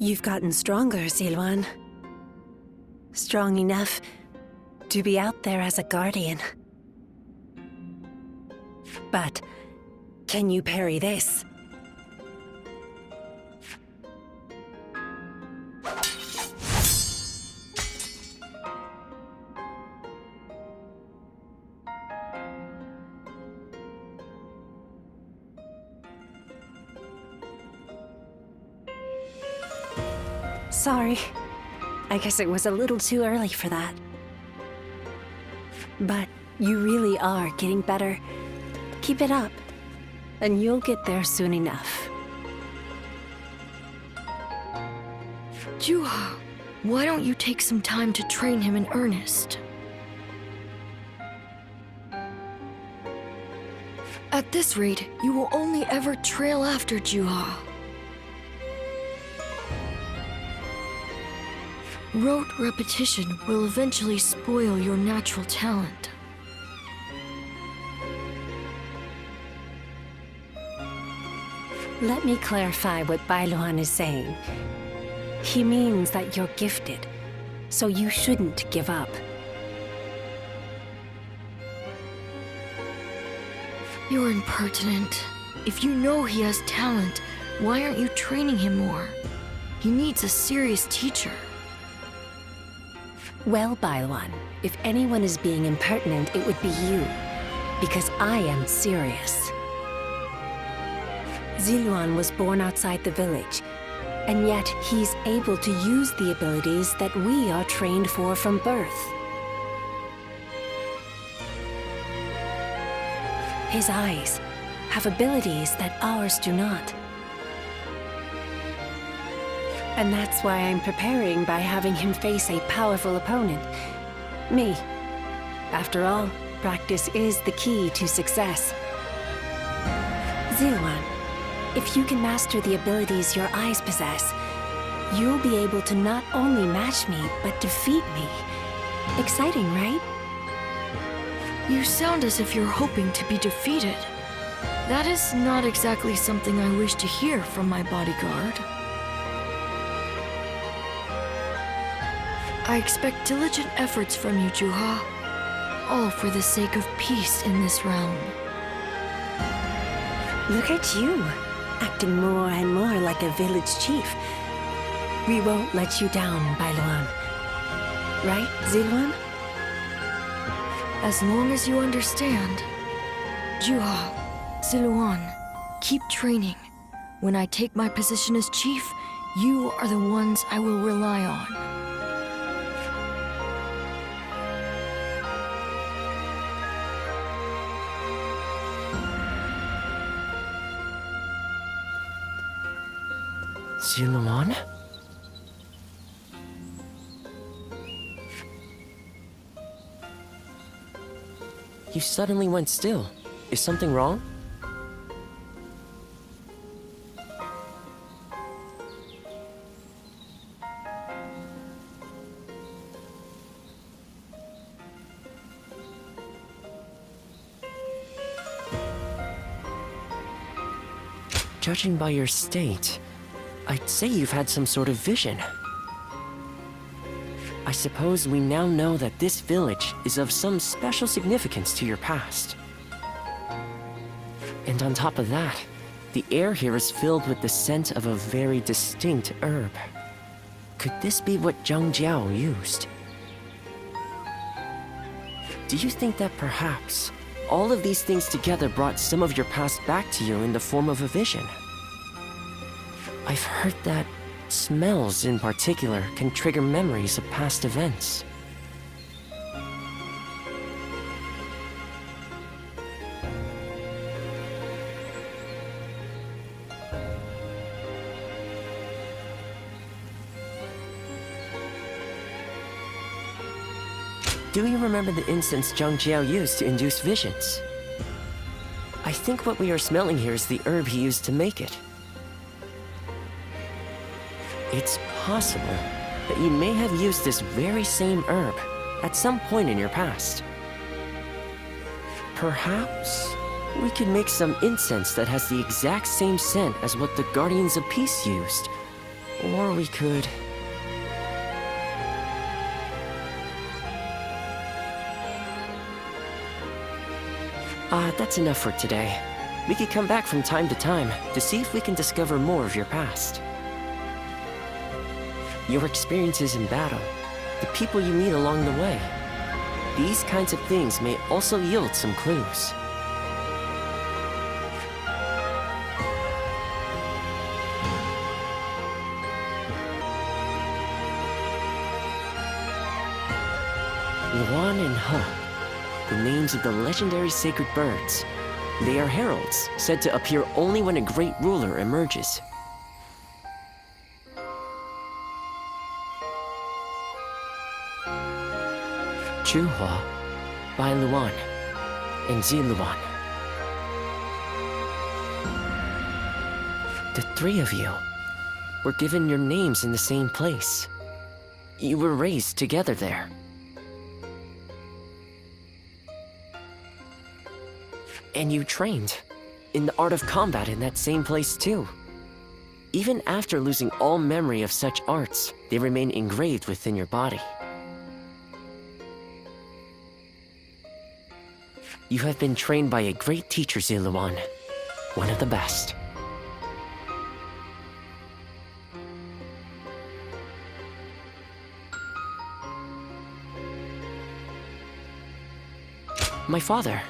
You've gotten stronger, Zilwan. Strong enough to be out there as a guardian. But can you parry this? Sorry. I guess it was a little too early for that. But you really are getting better. Keep it up, and you'll get there soon enough. Juha, why don't you take some time to train him in earnest? At this rate, you will only ever trail after Juha. Rote repetition will eventually spoil your natural talent. Let me clarify what Bailuan is saying. He means that you're gifted, so you shouldn't give up. You're impertinent. If you know he has talent, why aren't you training him more? He needs a serious teacher. Well, Bailuan, if anyone is being impertinent, it would be you. Because I am serious. Ziluan was born outside the village, and yet he's able to use the abilities that we are trained for from birth. His eyes have abilities that ours do not. And that's why I'm preparing by having him face a powerful opponent. Me. After all, practice is the key to success. Ziluan, if you can master the abilities your eyes possess, you'll be able to not only match me, but defeat me. Exciting, right? You sound as if you're hoping to be defeated. That is not exactly something I wish to hear from my bodyguard. I expect diligent efforts from you, Juha. All for the sake of peace in this realm. Look at you, acting more and more like a village chief. We won't let you down, Bailuan. Right, Ziluan? As long as you understand. Juha, Ziluan, keep training. When I take my position as chief, you are the ones I will rely on. Ziluan? You suddenly went still. Is something wrong? Judging by your state, I'd say you've had some sort of vision. I suppose we now know that this village is of some special significance to your past. And on top of that, the air here is filled with the scent of a very distinct herb. Could this be what Zhang Jiao used? Do you think that perhaps all of these things together brought some of your past back to you in the form of a vision? I've heard that smells in particular can trigger memories of past events. Do you remember the incense Zhang Jiao used to induce visions? I think what we are smelling here is the herb he used to make it. It's possible that you may have used this very same herb at some point in your past. Perhaps we could make some incense that has the exact same scent as what the Guardians of Peace used. Or we could... that's enough for today. We could come back from time to time to see if we can discover more of your past. Your experiences in battle, the people you meet along the way. These kinds of things may also yield some clues. Luan and He, the names of the legendary sacred birds. They are heralds, said to appear only when a great ruler emerges. Chuhua, Bai Luan, and Zi Luan. The three of you were given your names in the same place. You were raised together there. And you trained in the art of combat in that same place too. Even after losing all memory of such arts, they remain engraved within your body. You have been trained by a great teacher, Zi Luan, one of the best. My father.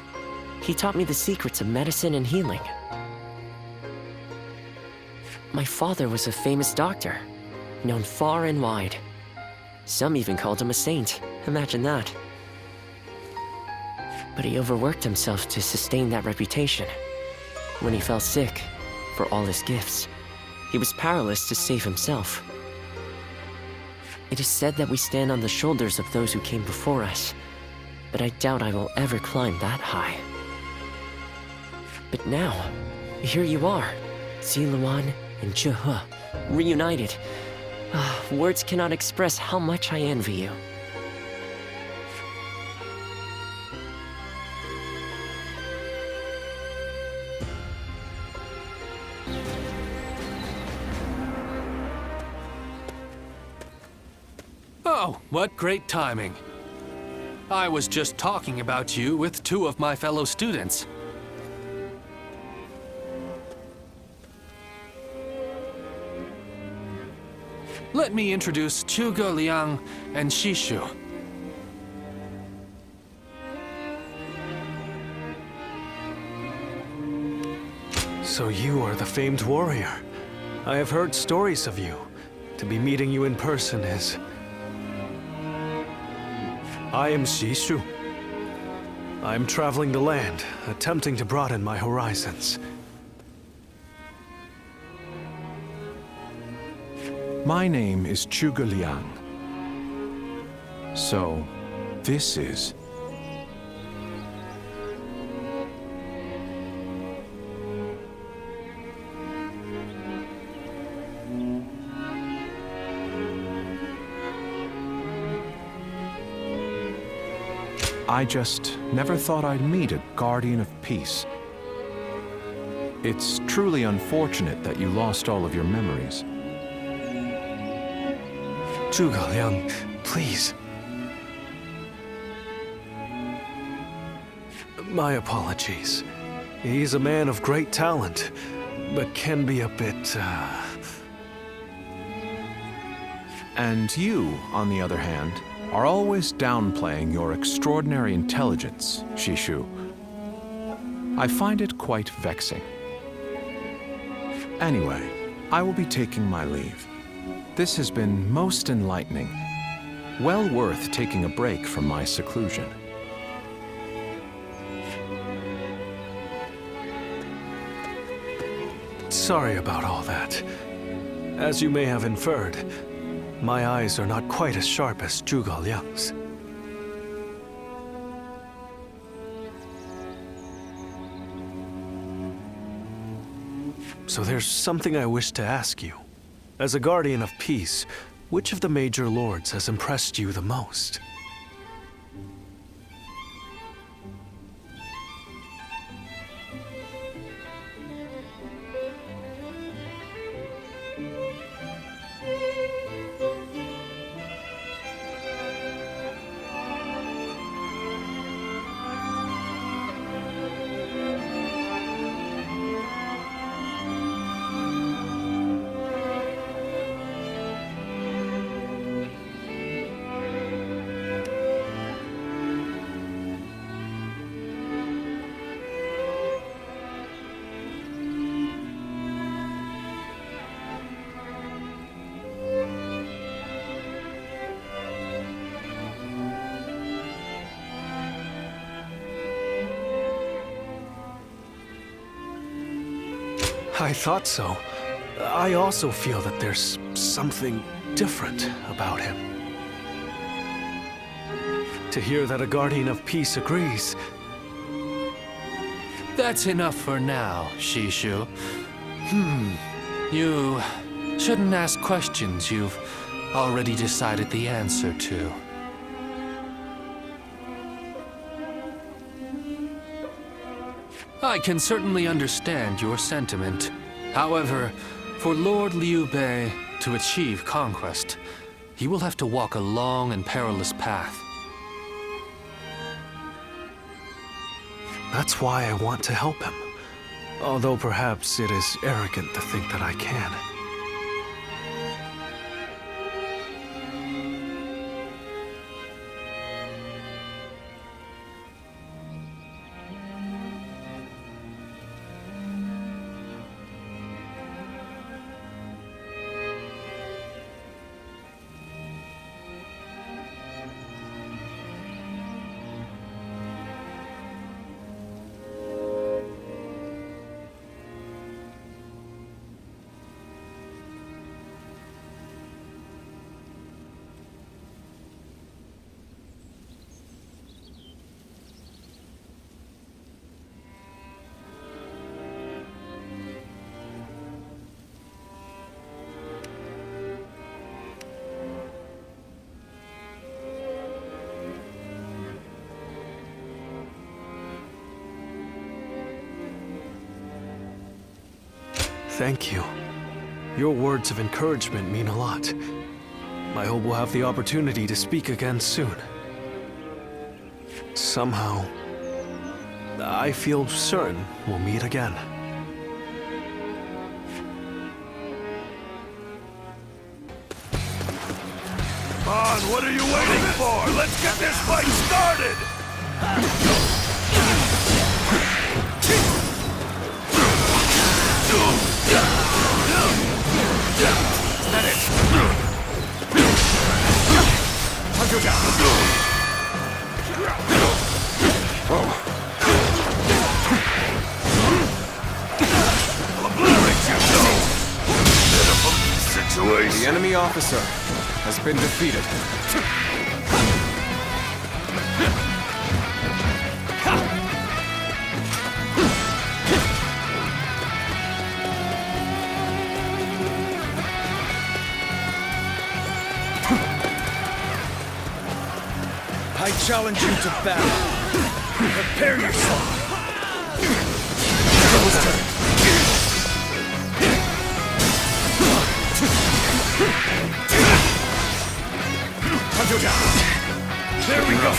He taught me the secrets of medicine and healing. My father was a famous doctor, known far and wide. Some even called him a saint. Imagine that. But he overworked himself to sustain that reputation. When he fell sick, for all his gifts, he was powerless to save himself. It is said that we stand on the shoulders of those who came before us, but I doubt I will ever climb that high. But now, here you are, Zi Luan and Chuhua, reunited. Words cannot express how much I envy you. Oh, what great timing. I was just talking about you with two of my fellow students. Let me introduce Zhuge Liang and Shishu. So you are the famed warrior. I have heard stories of you. To be meeting you in person is... I am Shishu. I am traveling the land, attempting to broaden my horizons. My name is Zhuge Liang. So, this is... I just never thought I'd meet a guardian of peace. It's truly unfortunate that you lost all of your memories. Zhuge Liang, please. My apologies. He's a man of great talent, but can be a bit, And you, on the other hand, are always downplaying your extraordinary intelligence, Shishu. I find it quite vexing. Anyway, I will be taking my leave. This has been most enlightening. Well worth taking a break from my seclusion. Sorry about all that. As you may have inferred, my eyes are not quite as sharp as Zhuge Liang's. So there's something I wish to ask you. As a guardian of peace, which of the major lords has impressed you the most? I thought so. I also feel that there's something different about him. To hear that a Guardian of Peace agrees... That's enough for now, Shishu. You shouldn't ask questions you've already decided the answer to. I can certainly understand your sentiment. However, for Lord Liu Bei to achieve conquest, he will have to walk a long and perilous path. That's why I want to help him. Although perhaps it is arrogant to think that I can. Thank you. Your words of encouragement mean a lot. I hope we'll have the opportunity to speak again soon. Somehow, I feel certain we'll meet again. Come on, what are you waiting for? Let's get this fight started! Is that it? Hunter down. I'll obliterate you, situation. The enemy officer has been defeated. I challenge you to battle. Prepare yourself. Hunter down. There we go.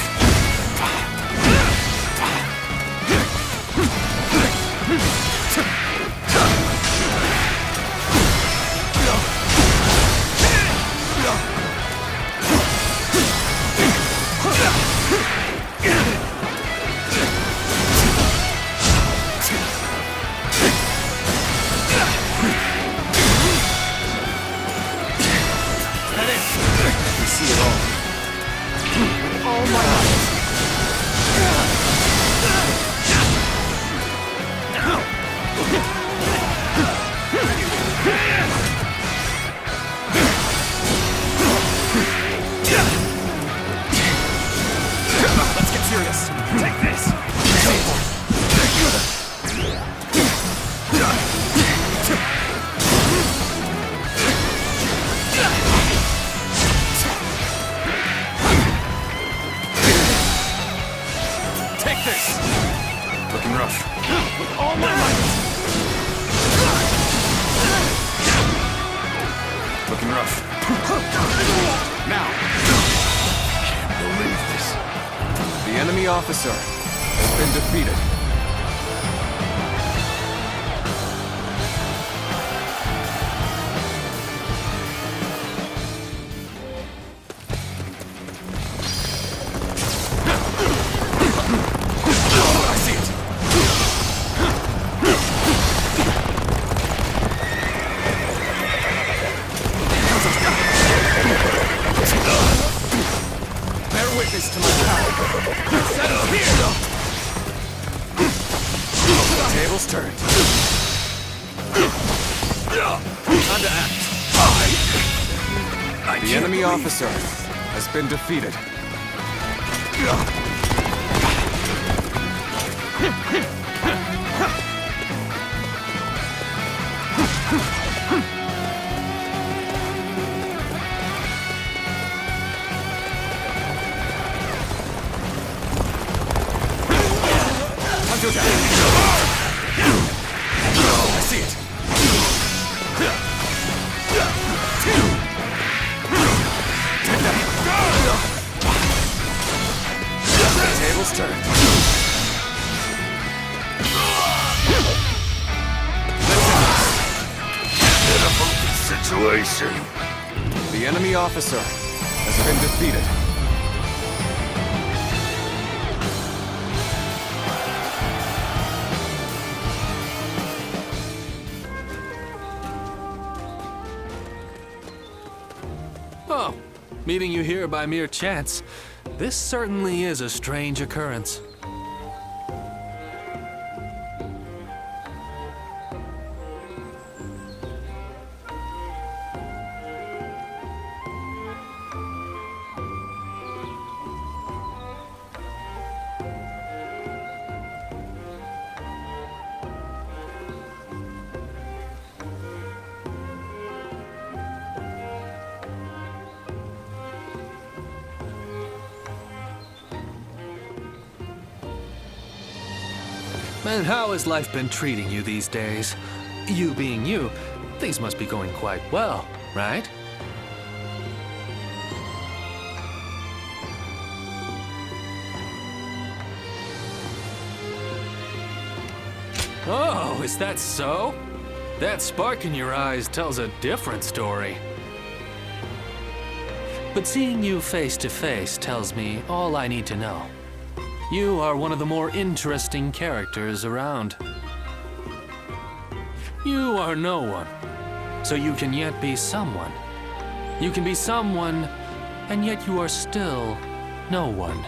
Officer has been defeated. I see it. Bear witness to my power. Settle here! The tables turned. Time to act. The enemy officer has been defeated. Time to attack. I see it. Tables turned. Pitiful situation. The enemy officer has been defeated. Oh, meeting you here by mere chance. This certainly is a strange occurrence. And how has life been treating you these days? You being you, things must be going quite well, right? Oh, is that so? That spark in your eyes tells a different story. But seeing you face to face tells me all I need to know. You are one of the more interesting characters around. You are no one, so you can yet be someone. You can be someone, and yet you are still no one.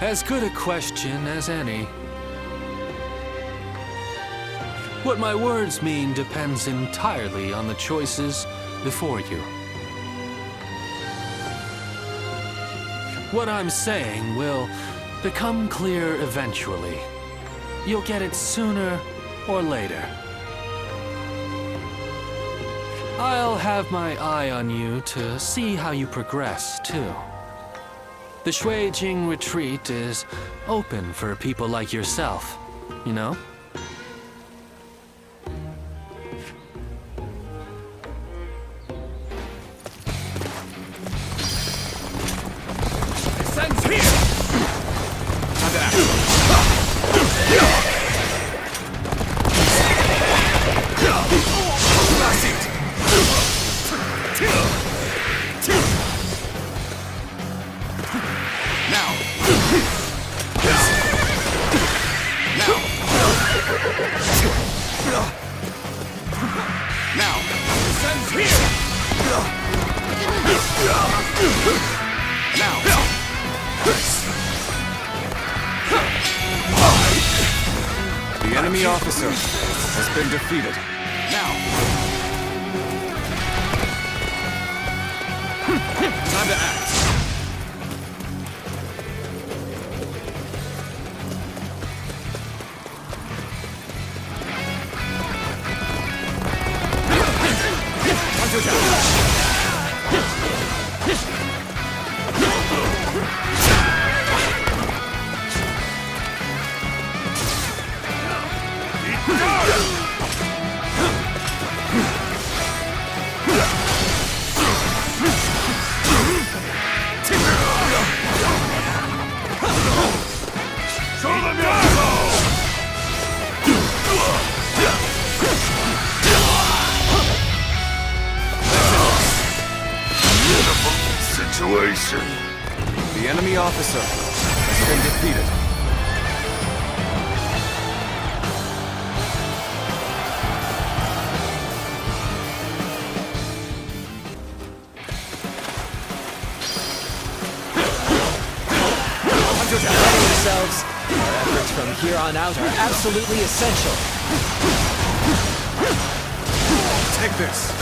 As good a question as any. What my words mean depends entirely on the choices before you. What I'm saying will become clear eventually. You'll get it sooner or later. I'll have my eye on you to see how you progress, too. The Shui-Jing retreat is open for people like yourself, you know? Sen's here! Time to act. I see it. Now. Now. Sen's here! Now. The enemy officer has been defeated. Now. Time to act. Time to attack. Show them your soul! Pitiful situation. The enemy officer has been defeated. Ready yourselves. Our efforts from here on out are absolutely essential. Take this.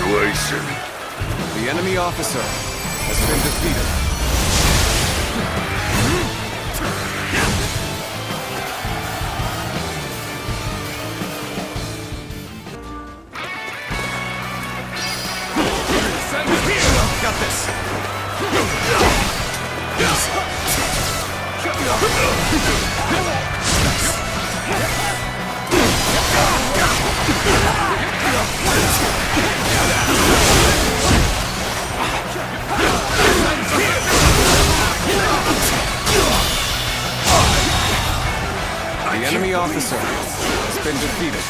Situation. The enemy officer has been defeated. Got this. The enemy officer has been defeated.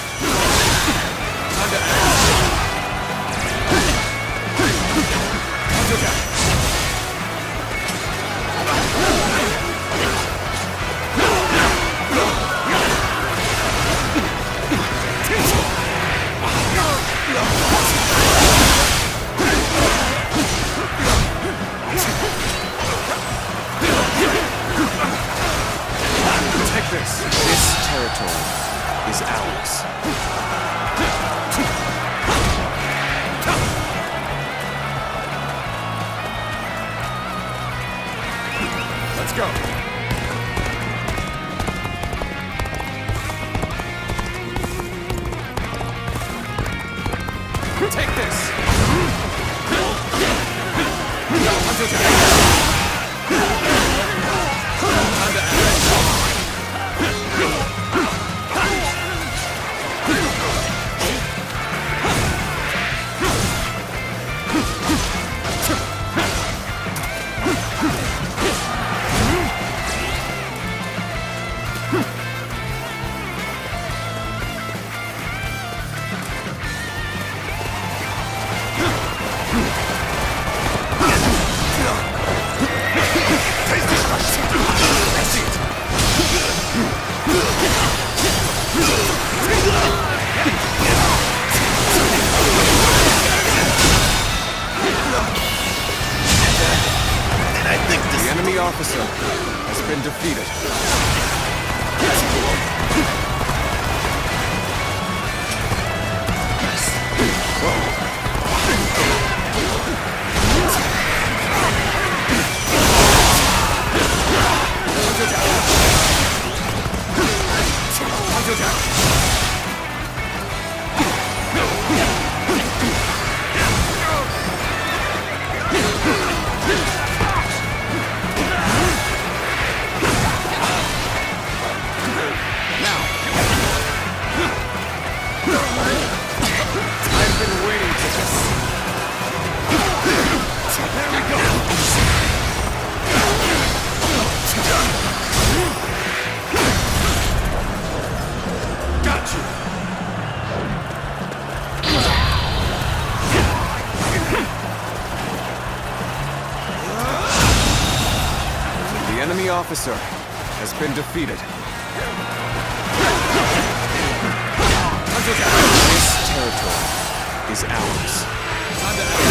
Take this. This territory is ours. Let's go. Take this. The enemy officer has been defeated. officer has been defeated. This territory is ours.